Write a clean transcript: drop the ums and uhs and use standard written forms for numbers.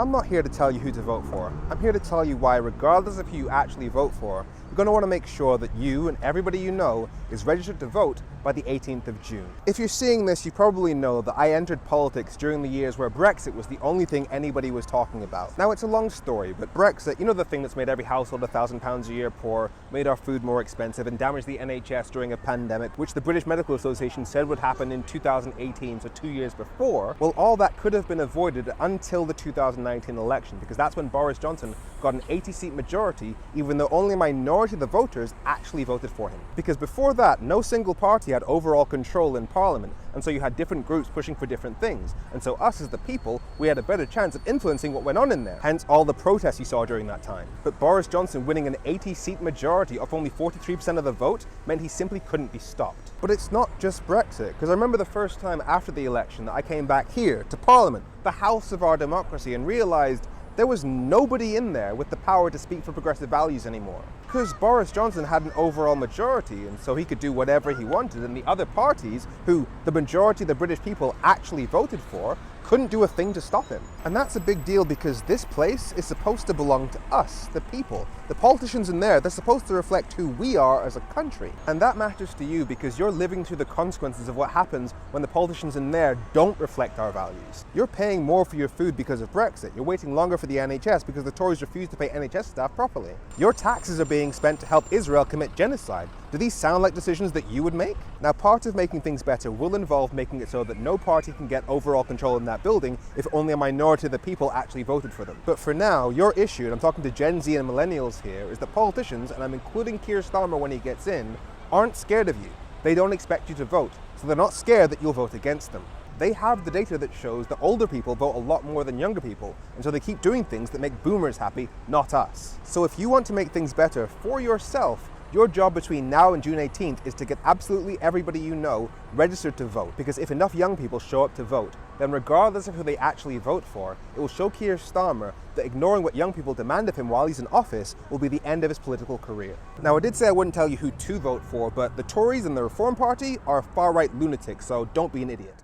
I'm not here to tell you who to vote for. I'm here to tell you why, regardless of who you actually vote for, you're going to want to make sure that you and everybody you know is registered to vote by the 18th of June. If you're seeing this, you probably know that I entered politics during the years where Brexit was the only thing anybody was talking about. Now, it's a long story, but Brexit, you know, the thing that's made every household £1,000 a year poor, made our food more expensive, and damaged the NHS during a pandemic, which the British Medical Association said would happen in 2018, so 2 years before. Well, all that could have been avoided until the 2019 election, because that's when Boris Johnson got an 80-seat majority, even though only a minority of the voters actually voted for him. Because before that, no single party had overall control in Parliament, and so you had different groups pushing for different things. And so us as the people, we had a better chance of influencing what went on in there. Hence all the protests you saw during that time. But Boris Johnson winning an 80-seat majority of only 43% of the vote meant he simply couldn't be stopped. But it's not just Brexit, because I remember the first time after the election that I came back here to Parliament, the house of our democracy, and realised there was nobody in there with the power to speak for progressive values anymore. Because Boris Johnson had an overall majority, and so he could do whatever he wanted, and the other parties, who the majority of the British people actually voted for, couldn't do a thing to stop him. And that's a big deal, because this place is supposed to belong to us, the people. The politicians in there, they're supposed to reflect who we are as a country. And that matters to you because you're living through the consequences of what happens when the politicians in there don't reflect our values. You're paying more for your food because of Brexit. You're waiting longer for the NHS because the Tories refuse to pay NHS staff properly. Your taxes are being spent to help Israel commit genocide. Do these sound like decisions that you would make? Now, part of making things better will involve making it so that no party can get overall control in that building if only a minority of the people actually voted for them. But for now, your issue, and I'm talking to Gen Z and millennials here, is that politicians, and I'm including Keir Starmer when he gets in, aren't scared of you. They don't expect you to vote, so they're not scared that you'll vote against them. They have the data that shows that older people vote a lot more than younger people, and so they keep doing things that make boomers happy, not us. So if you want to make things better for yourself, your job between now and June 18th is to get absolutely everybody you know registered to vote. Because if enough young people show up to vote, then regardless of who they actually vote for, it will show Keir Starmer that ignoring what young people demand of him while he's in office will be the end of his political career. Now, I did say I wouldn't tell you who to vote for, but the Tories and the Reform Party are far-right lunatics, so don't be an idiot.